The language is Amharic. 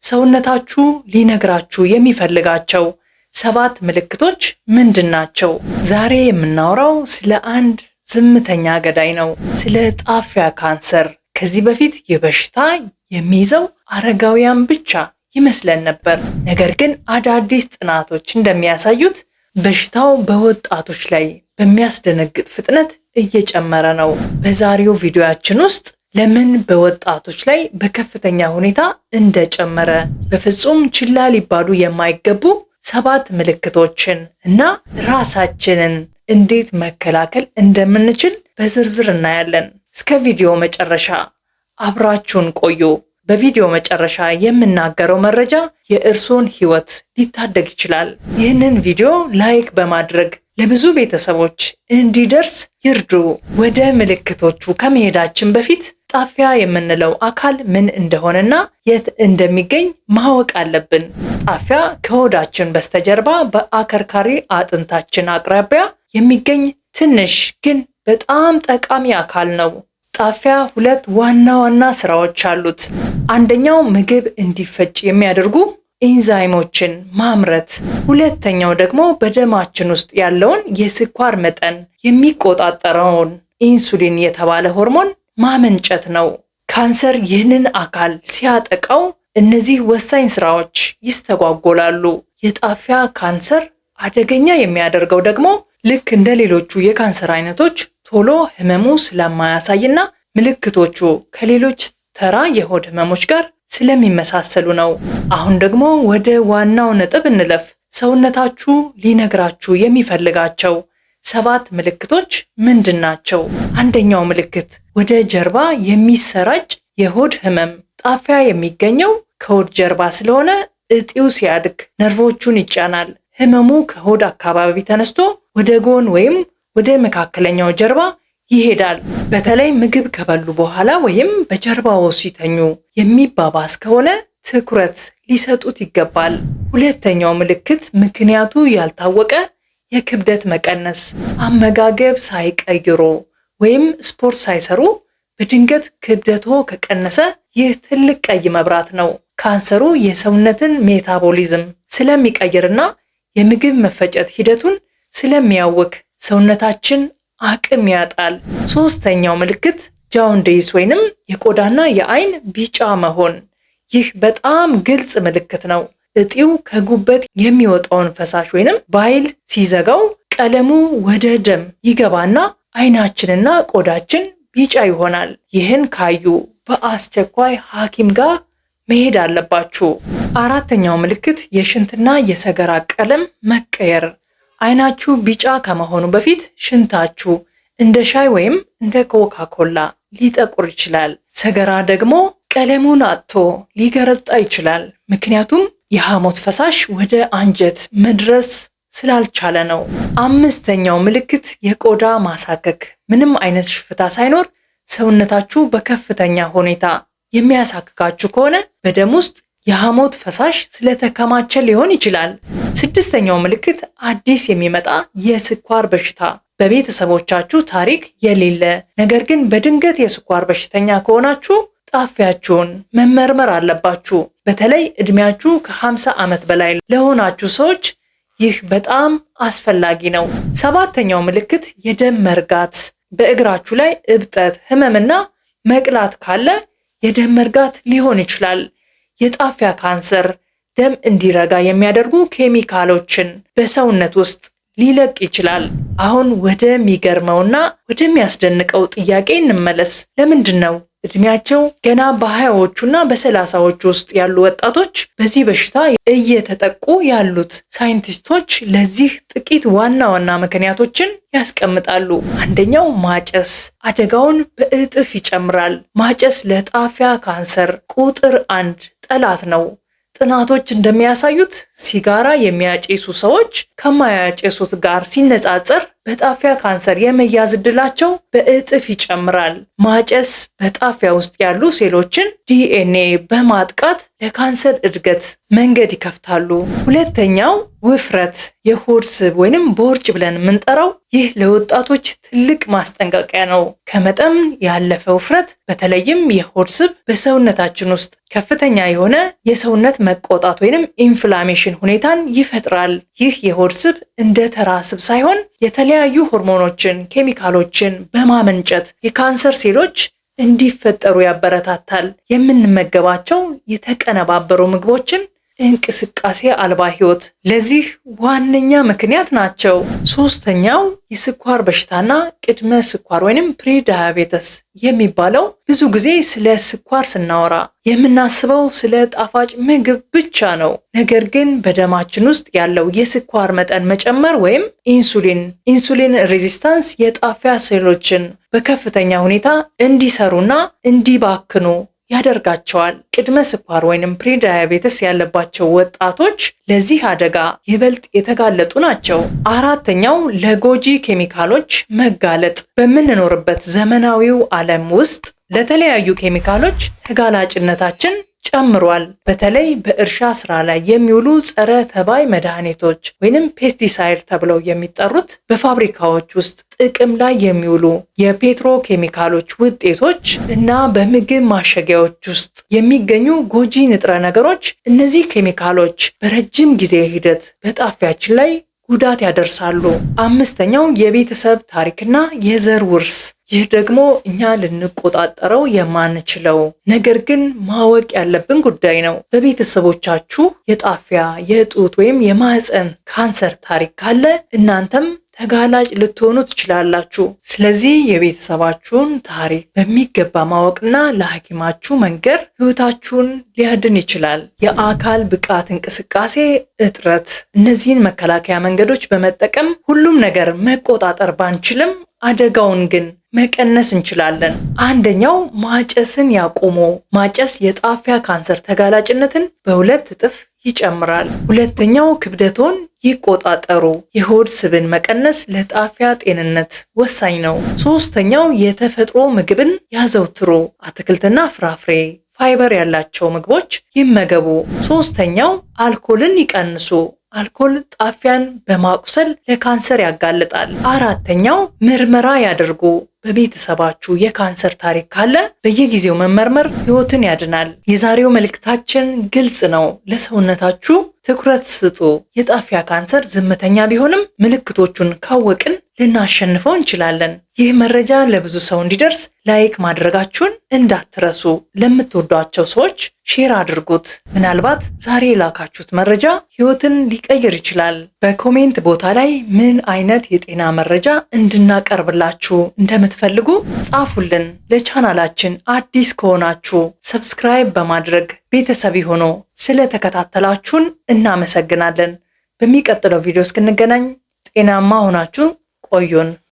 ሰውነታችሁ ሊነግራችሁ የሚፈልጋቸው 7 ምልክቶች ምንድናቸው? ዛሬ የምናወራው ስለ አንድ ዝምተኛ ገዳይ ነው፣ ስለ ጣፊያ ካንሰር። ከዚህ በፊት የበሽታ የሚይዘው አረጋውያን ብቻ ይመስለን ነበር። ነገር ግን አዳዲስ ጥናቶች እንደሚያሳዩት በሽታው በወጣቶች ላይ በሚያስደነግጥ ፍጥነት እየጨመረ ነው። በዛሬው ቪዲዮአችን ውስጥ ለምን በወጣቶች ላይ በከፍተኛ ሁኔታ እንደጨመረ፣ በፍጹም ችላ ሊባሉ የማይገቡ 7 ምልክቶችን እና ራሳችንን እንዴት መከላከል እንደምንችል በዝርዝር እናያለን። እስከ ቪዲዮ መጨረሻ አብራችሁን ቆዩ። በቪዲዮ መጨረሻ የምናገረው መረጃ የእርሶን ሕይወት ሊታደግ ይችላል። ይህንን ቪዲዮ ላይክ በማድረግ ለብዙ ቤተሰቦች እንዲደርስ ይርዱ። ወደ ምልክቶቹ ከመሄዳችን በፊት ጣፊያ የምንለው አካል ምን እንደሆነና የት እንደሚገኝ ማወቅ አለብን። ጣፊያ ከሆዳችን በስተጀርባ በአከርካሪ አጥንታችን አቅራቢያ የሚገኝ ትንሽ ግን በጣም ጠቃሚ አካል ነው። ጣፊያ 2 ዋና ዋና ስራዎች አሉት። አንደኛው ምግብ እንዲፈጭ የሚያደርጉ ኢንዛይሞችን ማምረት፣ ሁለተኛው ደግሞ በደማችን ውስጥ ያለውን የስኳር መጠን የሚቆጣጠረውን ኢንሱሊን የተባለ ሆርሞን ማመንጨት ነው። ካንሰር ይህንን አካል ሲያጠቃው እነዚህ ወሳኝ ስራዎች ይስተጓጎላሉ። የጣፊያ ካንሰር አደገኛ የሚያደርገው ደግሞ ልክ እንደ ሌሎቹ የካንሰር አይነቶች ቶሎ ህመሙ ስለማያሳይና ምልክቶቹ ከሌሎች ተራ የሆድ ህመሞች ጋር ስለሚመሳሰሉ ነው። አሁን ደግሞ ወደ ዋናው ነጥብ እንለፍ። ሰውነታችሁ ሊነግራችሁ የሚፈልጋቸው 7 ምልክቶች ምንድናቸው? አንደኛው ምልክት ወደ ጀርባ የሚሰራጭ የሆድ ህመም። ጣፊያ የሚገኘው ከሆድ ጀርባ ስለሆነ እጢው ሲያድግ ነርቮቹን ይጫናል። ህመሙ ከሆድ አካባቢ ተነስቶ ወደ ጎን ወይም ወደ መካከለኛው ጀርባ ይሄዳል። በተለይ ምግብ ከበሉ በኋላ ወይም በጀርባው ሲተኙ የሚባባስ ከሆነ ትኩረት ሊሰጡት ይገባል። ሁለተኛው ምልክት ምክንያቱ ያልታወቀ የክብደት መቀነስ። አመጋገብ ሳይቀይሩ ወይም ስፖርት ሳይሰሩ በድንገት ክብደቶ ከቀነሰ ይህ ትልቅ ቀይ መብራት ነው። ካንሰሩ የሰውነትን ሜታቦሊዝም ስለሚቀይርና የምግብ መፈጨት ሂደቱን ስለሚያውክ ሰውነታችን አቅም ያጣል። ሶስተኛው ምልክት ጃውንዲስ ወይንም የቆዳና የአይን ቢጫ መሆን። ይህ በጣም ግልጽ ምልክት ነው። እጢው ከጉበት የሚወጣውን ፈሳሽ ወይንም ባይል ሲዘጋው ቀለሙ ወደ ደም ይገባና አይናችንና ቆዳችን ቢጫ ይሆናል። ይህን ካዩ በአስቸኳይ ሐኪም ጋር መሄድ አለባችሁ። አራተኛው ምልክት የሽንትና የሰገራ ቀለም መቀየር። አይናችሁ ቢጫ ከመሆኑ በፊት ሽንታችሁ እንደ ሻይ ወይም እንደ ኮካኮላ ሊጠቁር ይችላል። ሰገራ ደግሞ ቀለሙን አጥቶ ሊገረጣ ይችላል። ምክንያቱም የሐሞት ፈሳሽ ወደ አንጀት መድረስ ስላልቻለ ነው። አምስተኛው ምልክት የቆዳ ማሳከክ። ምንም አይነት ሽፍታ ሳይኖር ሰውነታችሁ በከፍተኛ ሁኔታ የሚያሳክካችሁ ከሆነ በደም ውስጥ የሐሞት ፈሳሽ ስለተከማቸ ሊሆን ይችላል። ስድስተኛው ምልክት አዲስ የሚመጣ የስኳር በሽታ። በቤተሰቦቻችሁ ታሪክ የሌለ ነገር ግን በድንገት የስኳር በሽተኛ ከሆናችሁ ጣፊያችሁን መመርመር አለባችሁ። በተለይ ዕድሜያችሁ ከ50 ዓመት በላይ ለሆናችሁ ሰዎች ይህ በጣም አስፈላጊ ነው። ሰባተኛው ምልክት የደም መርጋት። በእግራችሁ ላይ እብጠት፣ ህመምና መቅላት ካለ የደም መርጋት ሊሆን ይችላል። የጣፊያ ካንሰር ደም እንዲረጋ የሚያደርጉ ኬሚካሎችን በሰውነት ውስጥ ሊለቅ ይችላል። አሁን ወደሚገርመውና ወደሚያስደንቀው ጥያቄ እንመለስ። ለምንድን ነው እድሜያቸው ገና በ20ዎቹና በ30ዎቹ ውስጥ ያሉ ወጣቶች በዚህ በሽታ እየተጠቁ ያሉት? ሳይንቲስቶች ለዚህ ጥቂት ዋና ዋና ምክንያቶችን ያስቀምጣሉ። አንደኛው ማጨስ አደጋውን በእጥፍ ይጨምራል። ማጨስ ለጣፊያ ካንሰር ቁጥር 1 ጠላት ነው። ጥናቶች እንደሚያሳዩት ሲጋራ የሚያጨሱ ሰዎች ከማያጨሱት ጋር ሲነጻጸር በጣፊያ ካንሰር የመያዝ ዕድላቸው በእጥፍ ይጨምራል። ማጨስ በጣፊያ ውስጥ ያሉ ሴሎችን ዲኤንኤ በማጥቃት ለካንሰር እድገት መንገድ ይከፍታሉ። ሁለተኛው ውፍረት፣ የሆድ ስብ ወይንም ቦርጭ ብለን የምንጠራው ይህ ለወጣቶች ትልቅ ማስጠንቀቂያ ነው። ከመጠን ያለፈ ውፍረት በተለይም የሆድ ስብ በሰውነታችን ውስጥ ከፍተኛ የሆነ የሰውነት መቆጣት ወይንም ኢንፍላሜሽን ሁኔታን ይፈጥራል። ይህ የሆድ ስብ እንደ ተራ ስብ ሳይሆን የተለያዩ ሆርሞኖችን፣ ኬሚካሎችን በማመንጨት የካንሰር ሴሎች እንዲፈጠሩ ያበረታታል። የምንመገባቸው የተቀነባበሩ ምግቦችን እንቅስቃሴ አልባ ህይወት ለዚህ ዋነኛ ምክንያት ናቸው። ሶስተኛው የስኳር በሽታና ቅድመ ስኳር ወይንም ፕሪዳያቤተስ የሚባለው ብዙ ጊዜ ስለ ስኳር ስናወራ የምናስበው ስለ ጣፋጭ ምግብ ብቻ ነው። ነገር ግን በደማችን ውስጥ ያለው የስኳር መጠን መጨመር ወይም ኢንሱሊን ሬዚስታንስ የጣፊያ ሴሎችን በከፍተኛ ሁኔታ እንዲሰሩና እንዲባክኑ ያደርጋቸዋል። ቅድመ ስኳር ወይንም ፕሪዳያቤተስ ያለባቸው ወጣቶች ለዚህ አደጋ ይበልጥ የተጋለጡ ናቸው። አራተኛው ለጎጂ ኬሚካሎች መጋለጥ። በምንኖርበት ዘመናዊው ዓለም ውስጥ ለተለያዩ ኬሚካሎች ተጋላጭነታችን ጨምሯል። በተለይ በእርሻ ስራ ላይ የሚውሉ ጸረ ተባይ መድኃኒቶች ወይንም ፔስቲሳይድ ተብለው የሚጠሩት በፋብሪካዎች ውስጥ ጥቅም ላይ የሚውሉ የፔትሮ ኬሚካሎች ውጤቶች እና በምግብ ማሸጊያዎች ውስጥ የሚገኙ ጎጂ ንጥረ ነገሮች፣ እነዚህ ኬሚካሎች በረጅም ጊዜ ሂደት በጣፊያችን ላይ ጉዳት ያደርሳሉ። አምስተኛው የቤተሰብ ታሪክና የዘር ውርስ። ይህ ደግሞ እኛ ልንቆጣጠረው የማንችለው ነገር ግን ማወቅ ያለብን ጉዳይ ነው። በቤተሰቦቻችሁ የጣፊያ፣ የጡት ወይም የማህፀን ካንሰር ታሪክ ካለ እናንተም ተጋላጭ ልትሆኑ ትችላላችሁ። ስለዚህ የቤተሰባችሁን ታሪክ በሚገባ ማወቅና ለሐኪማችሁ መንገር ህይወታችሁን ሊያድን ይችላል። የአካል ብቃት እንቅስቃሴ እጥረት። እነዚህን መከላከያ መንገዶች በመጠቀም ሁሉም ነገር መቆጣጠር ባንችልም አደጋውን ግን መቀነስ እንችላለን። አንደኛው ማጨስን ያቁሙ። ማጨስ የጣፊያ ካንሰር ተጋላጭነትን በ2 እጥፍ ይጨምራል። ሁለተኛው ክብደቶን ይቆጣጠሩ። የሆድ ስብን መቀነስ ለጣፊያ ጤንነት ወሳኝ ነው። ሶስተኛው የተፈጥሮ ምግብን ያዘውትሩ። አትክልትና ፍራፍሬ፣ ፋይበር ያላቸው ምግቦች ይመገቡ። ሶስተኛው አልኮልን ይቀንሱ። አልኮል ጣፊያን በማቁሰል ለካንሰር ያጋልጣል። አራተኛው ምርመራ ያድርጉ። በቤተሰባችሁ የካንሰር ታሪክ ካለ በየጊዜው መመርመር ህይወትን ያድናል። የዛሬው መልእክታችን ግልጽ ነው። ለሰውነታችሁ ትኩረት ስጡ። የጣፊያ ካንሰር ዝምተኛ ቢሆንም ምልክቶቹን ካወቅን ልናሸንፈው እንችላለን። ይህ መረጃ ለብዙ ሰው እንዲደርስ ላይክ ማድረጋችሁን እንዳትረሱ። ለምትወዷቸው ሰዎች ሼር አድርጉት። ምናልባት ዛሬ የላካችሁት መረጃ ህይወትን ሊቀይር ይችላል። በኮሜንት ቦታ ላይ ምን አይነት የጤና መረጃ እንድናቀርብላችሁ እንደምትፈልጉ ጻፉልን። ለቻናላችን አዲስ ከሆናችሁ ሰብስክራይብ በማድረግ ቤተሰብ ሆኖ ስለተከታተላችሁን እናመሰግናለን። በሚቀጥለው ቪዲዮ እስክንገናኝ ጤናማ ሆናችሁ ቆዩን።